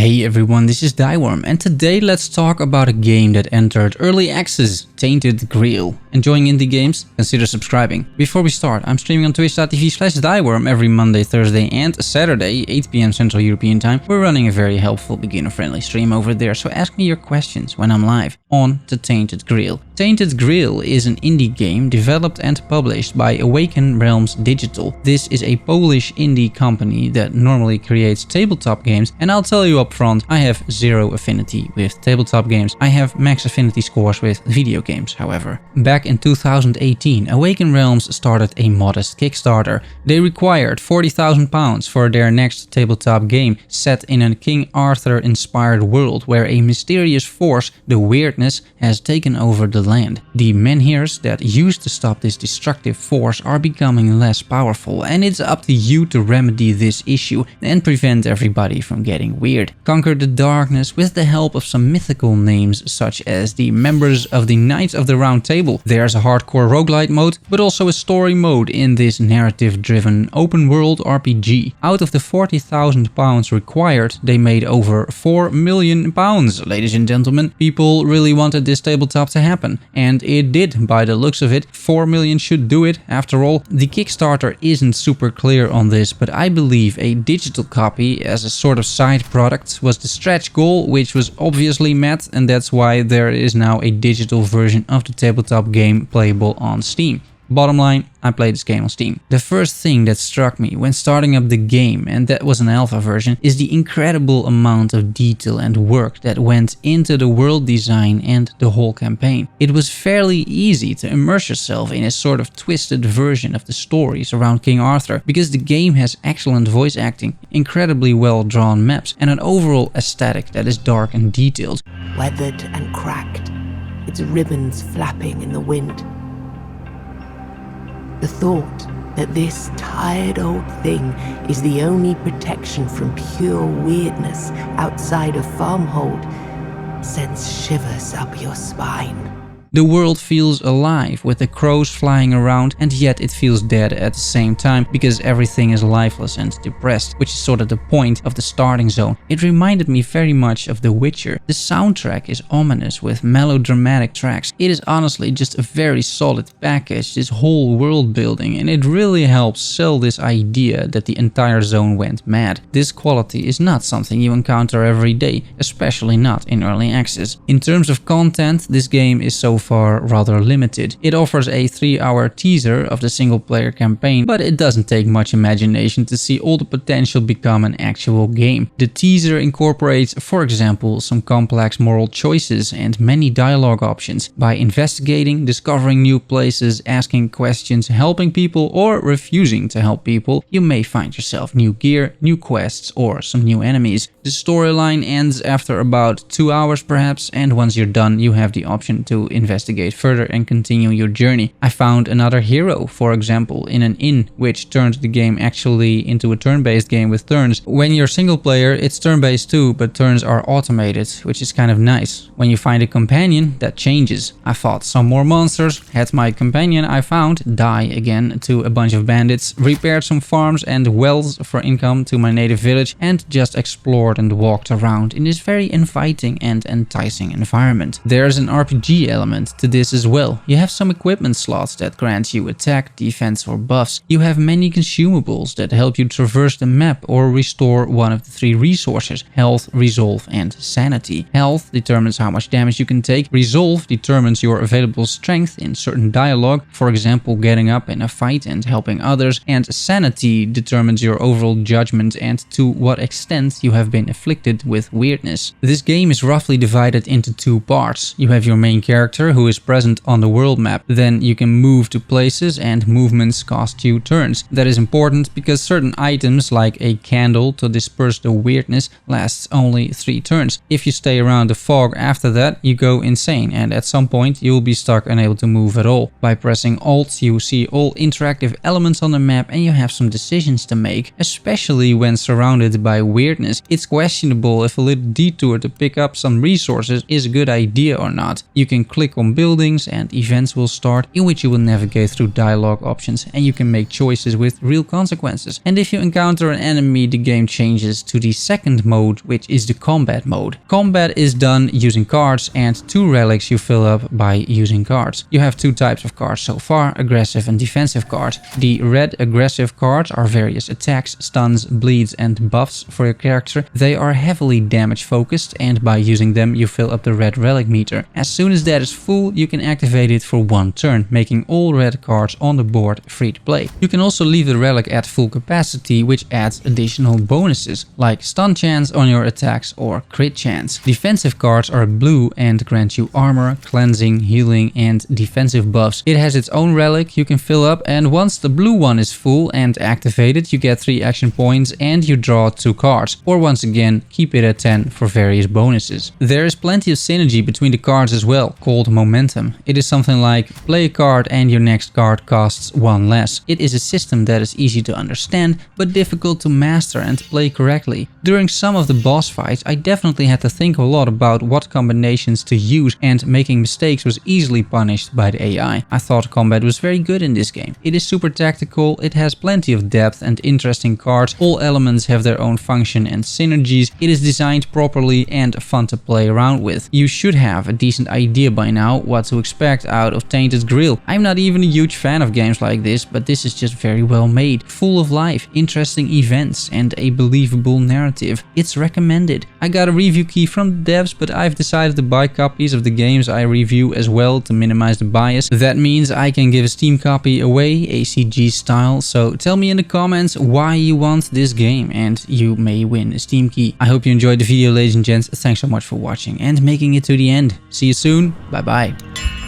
Hey everyone, this is Thyworm, and today let's talk about a game that entered early access, Tainted Grail. Enjoying indie games? Consider subscribing. Before we start, I'm streaming on twitch.tv/Thyworm every Monday, Thursday and Saturday, 8 PM Central European Time. We're running a very helpful beginner-friendly stream over there, so ask me your questions when I'm live. On to Tainted Grail. Tainted Grail is an indie game developed and published by Awaken Realms Digital. This is a Polish indie company that normally creates tabletop games, and I'll tell you up front, I have zero affinity with tabletop games. I have max affinity scores with video games, however. Back in 2018, Awaken Realms started a modest Kickstarter. They required £40,000 for their next tabletop game set in a King Arthur-inspired world where a mysterious force, the Weirdness, has taken over the land. The menhirs that used to stop this destructive force are becoming less powerful, and it's up to you to remedy this issue and prevent everybody from getting weird. Conquer the darkness with the help of some mythical names such as the members of the Knights of the Round Table. There's a hardcore roguelite mode, but also a story mode in this narrative-driven open-world RPG. Out of the £40,000 required, they made over £4 million. Ladies and gentlemen, people really wanted this tabletop to happen, and it did by the looks of it. 4 million should do it. After all, the Kickstarter isn't super clear on this, but I believe a digital copy as a sort of side product was the stretch goal, which was obviously met, and that's why there is now a digital version of the tabletop game playable on Steam. Bottom line, I played this game on Steam. The first thing that struck me when starting up the game, and that was an alpha version, is the incredible amount of detail and work that went into the world design and the whole campaign. It was fairly easy to immerse yourself in a sort of twisted version of the stories around King Arthur, because the game has excellent voice acting, incredibly well drawn maps, and an overall aesthetic that is dark and detailed. Weathered and cracked, its ribbons flapping in the wind. The thought that this tired old thing is the only protection from pure weirdness outside a farmhold sends shivers up your spine. The world feels alive with the crows flying around, and yet it feels dead at the same time because everything is lifeless and depressed, which is sort of the point of the starting zone. It reminded me very much of The Witcher. The soundtrack is ominous with melodramatic tracks. It is honestly just a very solid package, this whole world building, and it really helps sell this idea that the entire zone went mad. This quality is not something you encounter every day, especially not in early access. In terms of content, this game is so far rather limited. It offers a 3-hour teaser of the single-player campaign, but it doesn't take much imagination to see all the potential become an actual game. The teaser incorporates, for example, some complex moral choices and many dialogue options. By investigating, discovering new places, asking questions, helping people, or refusing to help people, you may find yourself new gear, new quests, or some new enemies. The storyline ends after about 2 hours perhaps, and once you're done, you have the option to investigate further and continue your journey. I found another hero, for example, in an inn, which turned the game actually into a turn-based game with turns. When you're single player, it's turn-based too, but turns are automated, which is kind of nice. When you find a companion, that changes. I fought some more monsters, had my companion I found die again to a bunch of bandits, repaired some farms and wells for income to my native village, and just explored and walked around in this very inviting and enticing environment. There's an RPG element to this as well. You have some equipment slots that grant you attack, defense or buffs. You have many consumables that help you traverse the map or restore one of the 3 resources: health, resolve and sanity. Health determines how much damage you can take. Resolve determines your available strength in certain dialogue, for example getting up in a fight and helping others. And sanity determines your overall judgment and to what extent you have been afflicted with weirdness. This game is roughly divided into 2 parts. You have your main character who is present on the world map. Then you can move to places and movements cost you turns. That is important because certain items like a candle to disperse the weirdness lasts only 3 turns. If you stay around the fog after that, you go insane and at some point you will be stuck unable to move at all. By pressing Alt, you see all interactive elements on the map and you have some decisions to make, especially when surrounded by weirdness. It's questionable if a little detour to pick up some resources is a good idea or not. You can click on buildings, and events will start in which you will navigate through dialogue options and you can make choices with real consequences. And if you encounter an enemy, the game changes to the second mode, which is the combat mode. Combat is done using cards, and 2 relics you fill up by using cards. You have 2 types of cards so far, aggressive and defensive cards. The red aggressive cards are various attacks, stuns, bleeds and buffs for your character. They are heavily damage focused, and by using them you fill up the red relic meter. As soon as that is full, you can activate it for 1 turn, making all red cards on the board free to play. You can also leave the relic at full capacity, which adds additional bonuses like stun chance on your attacks or crit chance. Defensive cards are blue and grant you armor, cleansing, healing and defensive buffs. It has its own relic you can fill up, and once the blue one is full and activated, you get 3 action points and you draw 2 cards, or once again keep it at 10 for various bonuses. There is plenty of synergy between the cards as well, called momentum. It is something like play a card and your next card costs 1 less. It is a system that is easy to understand but difficult to master and play correctly. During some of the boss fights I definitely had to think a lot about what combinations to use, and making mistakes was easily punished by the AI. I thought combat was very good in this game. It is super tactical, it has plenty of depth and interesting cards, all elements have their own function and synergies, it is designed properly and fun to play around with. You should have a decent idea by now what to expect out of Tainted Grail. I'm not even a huge fan of games like this, but this is just very well made, full of life, interesting events and a believable narrative. It's recommended. I got a review key from the devs, but I've decided to buy copies of the games I review as well to minimize the bias. That means I can give a Steam copy away, ACG style, so tell me in the comments why you want this game and you may win a Steam key. I hope you enjoyed the video, ladies and gents. Thanks so much for watching and making it to the end. See you soon. Bye bye.